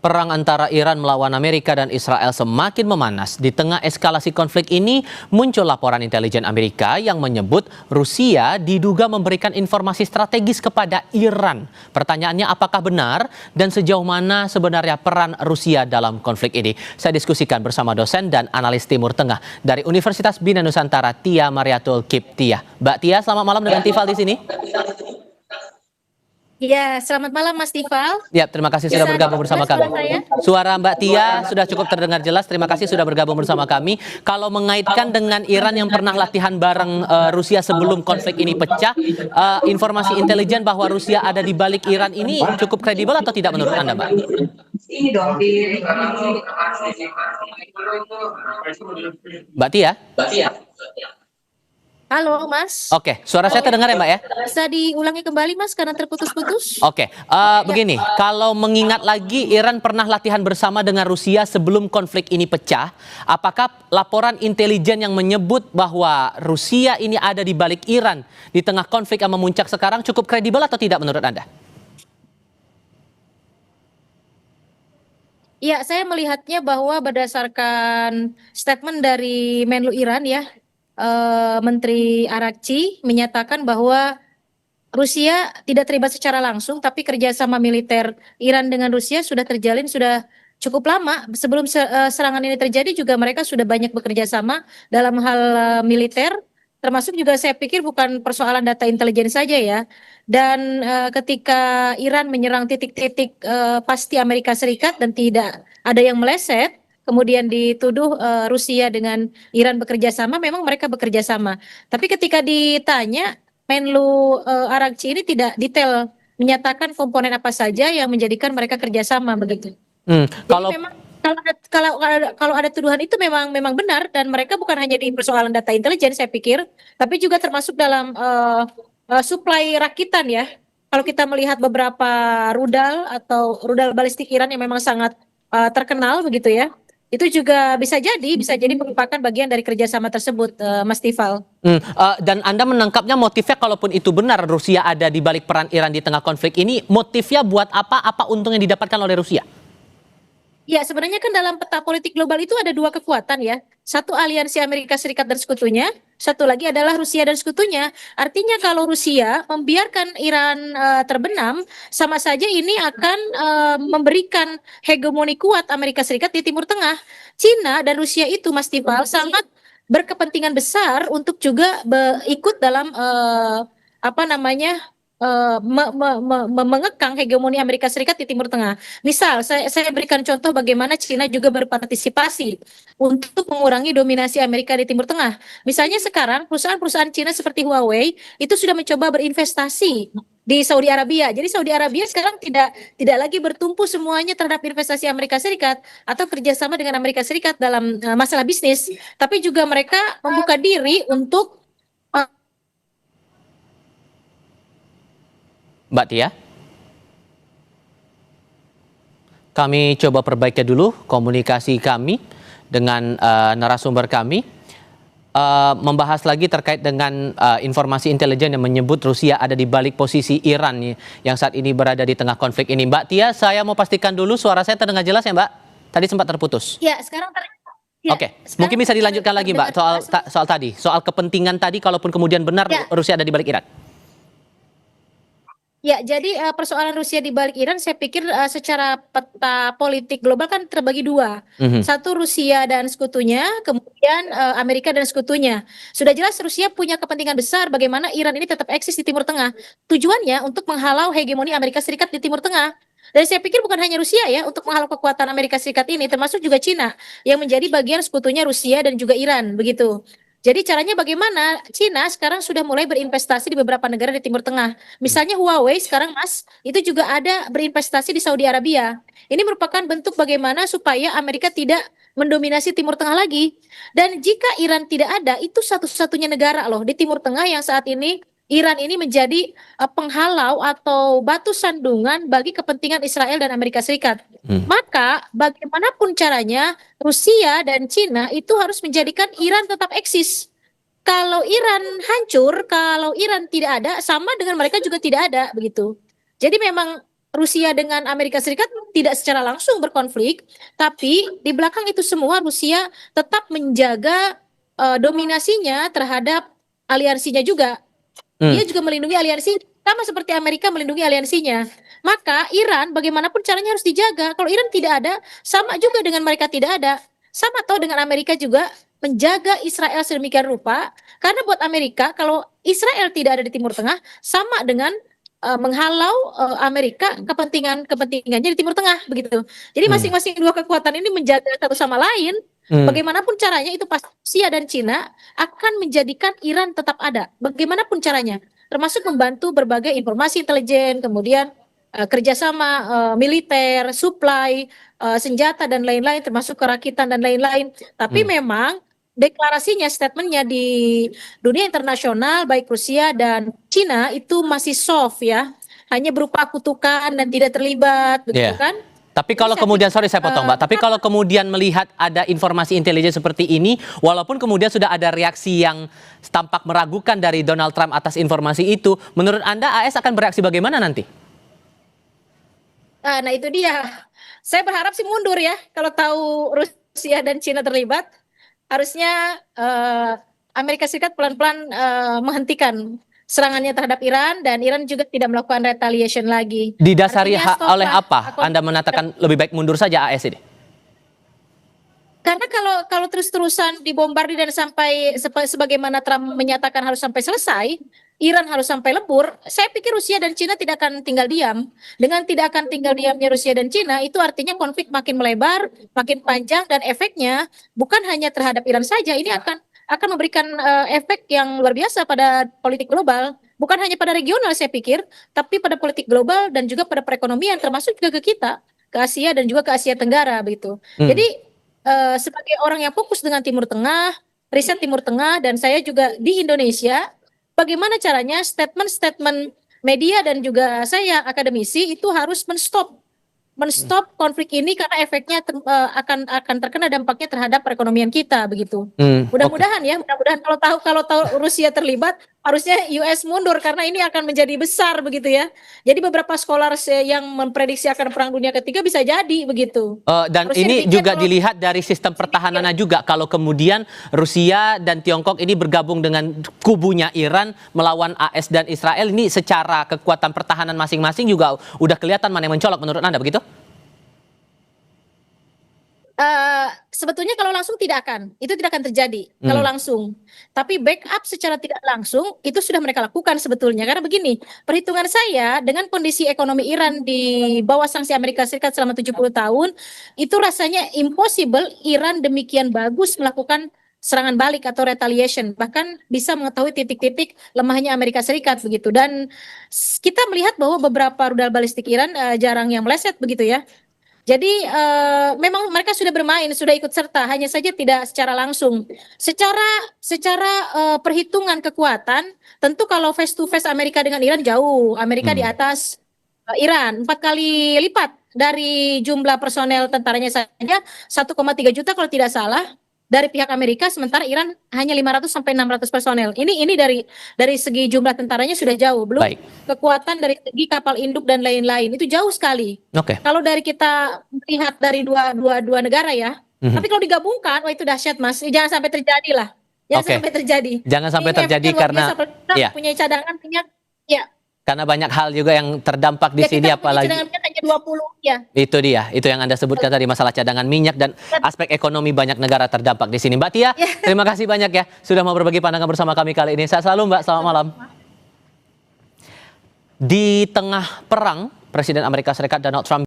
Perang antara Iran melawan Amerika dan Israel semakin memanas. Di tengah eskalasi konflik ini, muncul laporan intelijen Amerika yang menyebut Rusia diduga memberikan informasi strategis kepada Iran. Pertanyaannya, apakah benar dan sejauh mana sebenarnya peran Rusia dalam konflik ini? Saya diskusikan bersama dosen dan analis Timur Tengah dari Universitas Bina Nusantara, Tia Mariatul Kiptiah. Mbak Tia, selamat malam dengan Tifal di sini. Ya, selamat malam Mas Tifal. Ya, terima kasih sudah bergabung bersama kami. Suara Mbak Tia sudah cukup terdengar jelas. Terima kasih sudah bergabung bersama kami. Kalau mengaitkan dengan Iran yang pernah latihan bareng Rusia sebelum konflik ini pecah, informasi intelijen bahwa Rusia ada di balik Iran ini cukup kredibel atau tidak menurut Anda, Mbak? Mbak Tia? Halo Mas. Oke, suara saya terdengar ya Mbak ya? Bisa diulangi kembali Mas karena terputus-putus. Oke, begini, kalau mengingat lagi Iran pernah latihan bersama dengan Rusia sebelum konflik ini pecah, apakah laporan intelijen yang menyebut bahwa Rusia ini ada di balik Iran di tengah konflik yang memuncak sekarang cukup kredibel atau tidak menurut Anda? Ya, saya melihatnya bahwa berdasarkan statement dari Menlu Iran ya, Menteri Arakci menyatakan bahwa Rusia tidak terlibat secara langsung, tapi kerjasama militer Iran dengan Rusia sudah terjalin sudah cukup lama. Sebelum serangan ini terjadi juga mereka sudah banyak bekerja sama dalam hal militer, termasuk juga saya pikir bukan persoalan data intelijen saja ya. Dan ketika Iran menyerang titik-titik pasti Amerika Serikat dan tidak ada yang meleset, kemudian dituduh Rusia dengan Iran bekerja sama, memang mereka bekerja sama. Tapi ketika ditanya, Menlu Arakci ini tidak detail menyatakan komponen apa saja yang menjadikan mereka kerjasama begitu. Kalau Jadi memang kalau ada tuduhan itu memang benar dan mereka bukan hanya di persoalan data intelijen saya pikir, tapi juga termasuk dalam suplai rakitan ya. Kalau kita melihat beberapa rudal atau rudal balistik Iran yang memang sangat terkenal begitu ya, itu juga bisa jadi merupakan bagian dari kerjasama tersebut, Mas Tifal. Dan Anda menangkapnya motifnya, kalaupun itu benar Rusia ada di balik peran Iran di tengah konflik ini, motifnya buat apa? Apa untung yang didapatkan oleh Rusia? Ya, sebenarnya kan dalam peta politik global itu ada dua kekuatan ya. Satu aliansi Amerika Serikat dan sekutunya, satu lagi adalah Rusia dan sekutunya. Artinya kalau Rusia membiarkan Iran terbenam, sama saja ini akan memberikan hegemoni kuat Amerika Serikat di Timur Tengah. Cina dan Rusia itu, Mas Tifal, sangat berkepentingan besar untuk juga ikut dalam apa namanya mengekang hegemoni Amerika Serikat di Timur Tengah. Misal, saya berikan contoh bagaimana Cina juga berpartisipasi untuk mengurangi dominasi Amerika di Timur Tengah. Misalnya sekarang perusahaan-perusahaan Cina seperti Huawei itu sudah mencoba berinvestasi di Saudi Arabia. Jadi Saudi Arabia sekarang tidak lagi bertumpu semuanya terhadap investasi Amerika Serikat atau kerjasama dengan Amerika Serikat dalam masalah bisnis, tapi juga mereka membuka diri untuk Mbak Tia? Kami coba perbaiki dulu komunikasi kami dengan narasumber kami. Membahas lagi terkait dengan informasi intelijen yang menyebut Rusia ada di balik posisi Iran yang saat ini berada di tengah konflik ini. Mbak Tia, saya mau pastikan dulu suara saya terdengar jelas ya Mbak? Tadi sempat terputus. Ya, sekarang ya, Oke, mungkin bisa dilanjutkan lagi Mbak soal kepentingan tadi, kalaupun kemudian benar ya, Rusia ada di balik Iran. Ya, jadi persoalan Rusia di balik Iran saya pikir secara peta politik global kan terbagi dua. Satu Rusia dan sekutunya, kemudian Amerika dan sekutunya. Sudah jelas Rusia punya kepentingan besar bagaimana Iran ini tetap eksis di Timur Tengah. Tujuannya untuk menghalau hegemoni Amerika Serikat di Timur Tengah. Dan saya pikir bukan hanya Rusia ya untuk menghalau kekuatan Amerika Serikat ini, termasuk juga Cina yang menjadi bagian sekutunya Rusia dan juga Iran, begitu. Jadi caranya bagaimana? Cina sekarang sudah mulai berinvestasi di beberapa negara di Timur Tengah. Misalnya Huawei sekarang Mas, itu juga ada berinvestasi di Saudi Arabia. Ini merupakan bentuk bagaimana supaya Amerika tidak mendominasi Timur Tengah lagi. Dan jika Iran tidak ada, itu satu-satunya negara loh di Timur Tengah yang saat ini Iran ini menjadi penghalau atau batu sandungan bagi kepentingan Israel dan Amerika Serikat. Maka bagaimanapun caranya Rusia dan Cina itu harus menjadikan Iran tetap eksis. Kalau Iran hancur, kalau Iran tidak ada, sama dengan mereka juga tidak ada begitu. Jadi memang Rusia dengan Amerika Serikat tidak secara langsung berkonflik, tapi di belakang itu semua Rusia tetap menjaga dominasinya terhadap aliansinya juga. Dia juga melindungi aliansi sama seperti Amerika melindungi aliansinya. Maka Iran bagaimanapun caranya harus dijaga. Kalau Iran tidak ada, sama juga dengan mereka tidak ada. Sama atau dengan Amerika juga menjaga Israel sedemikian rupa. Karena buat Amerika kalau Israel tidak ada di Timur Tengah sama dengan menghalau Amerika kepentingannya di Timur Tengah begitu. Jadi masing-masing dua kekuatan ini menjaga satu sama lain. Bagaimanapun caranya itu pasti Rusia dan Cina akan menjadikan Iran tetap ada. Bagaimanapun caranya, termasuk membantu berbagai informasi intelijen, kemudian kerjasama militer, supply senjata dan lain-lain, termasuk kerakitan dan lain-lain. Tapi memang deklarasinya, statementnya di dunia internasional baik Rusia dan Cina itu masih soft ya, hanya berupa kutukan dan tidak terlibat, begitu kan? Tapi kalau kemudian, sorry saya potong Mbak, tapi kalau kemudian melihat ada informasi intelijen seperti ini, walaupun kemudian sudah ada reaksi yang tampak meragukan dari Donald Trump atas informasi itu, menurut Anda AS akan bereaksi bagaimana nanti? Nah itu dia, saya berharap sih mundur ya, kalau tahu Rusia dan Cina terlibat, harusnya Amerika Serikat pelan-pelan menghentikan serangannya terhadap Iran dan Iran juga tidak melakukan retaliation lagi. Didasari oleh apa Anda mengatakan lebih baik mundur saja AS ini? Karena kalau terus-terusan dibombardir dan sampai sebagaimana Trump menyatakan harus sampai selesai, Iran harus sampai lebur, saya pikir Rusia dan Cina tidak akan tinggal diam. Dengan tidak akan tinggal diamnya Rusia dan Cina, itu artinya konflik makin melebar, makin panjang, dan efeknya bukan hanya terhadap Iran saja, ini akan memberikan efek yang luar biasa pada politik global. Bukan hanya pada regional saya pikir, tapi pada politik global dan juga pada perekonomian, termasuk juga ke kita, ke Asia dan juga ke Asia Tenggara begitu. Jadi sebagai orang yang fokus dengan Timur Tengah, riset Timur Tengah, dan saya juga di Indonesia, bagaimana caranya statement-statement media dan juga saya akademisi itu harus menstop konflik ini karena efeknya akan terkena dampaknya terhadap perekonomian kita begitu. Mudah-mudahan ya, mudah-mudahan kalau tahu Rusia terlibat harusnya US mundur karena ini akan menjadi besar begitu ya. Jadi beberapa scholars yang memprediksi akan perang dunia ketiga bisa jadi begitu. Dan harusnya ini juga dilihat dari sistem pertahanannya juga. Kalau kemudian Rusia dan Tiongkok ini bergabung dengan kubunya Iran melawan AS dan Israel, ini secara kekuatan pertahanan masing-masing juga udah kelihatan mana yang mencolok menurut Anda begitu? Sebetulnya kalau langsung tidak akan, itu tidak akan terjadi kalau langsung. Tapi backup secara tidak langsung itu sudah mereka lakukan sebetulnya. Karena begini, perhitungan saya dengan kondisi ekonomi Iran di bawah sanksi Amerika Serikat selama 70 tahun, itu rasanya impossible Iran demikian bagus melakukan serangan balik atau retaliation, bahkan bisa mengetahui titik-titik lemahnya Amerika Serikat begitu. Dan kita melihat bahwa beberapa rudal balistik Iran jarang yang meleset begitu ya. Jadi memang mereka sudah bermain, sudah ikut serta, hanya saja tidak secara langsung. Secara perhitungan kekuatan, tentu kalau face to face Amerika dengan Iran jauh, Amerika di atas Iran 4 kali lipat dari jumlah personel tentaranya saja 1,3 juta kalau tidak salah dari pihak Amerika, sementara Iran hanya 500 sampai 600 personel. Ini dari segi jumlah tentaranya sudah jauh, belum kekuatan dari segi kapal induk dan lain-lain itu jauh sekali. Kalau dari kita melihat dari dua negara ya, tapi kalau digabungkan, wah itu dahsyat Mas. Jangan sampai terjadi lah, sampai terjadi. Jangan sampai terjadi karena punya cadangan minyak, ya. Karena banyak hal juga yang terdampak di sini, apalagi cadangan minyak hanya 20 ya. Itu dia, itu yang Anda sebutkan tadi, masalah cadangan minyak dan aspek ekonomi banyak negara terdampak di sini. Mbak Tia, terima kasih banyak ya sudah mau berbagi pandangan bersama kami kali ini. Sehat selalu Mbak, selamat malam. Di tengah perang, Presiden Amerika Serikat Donald Trump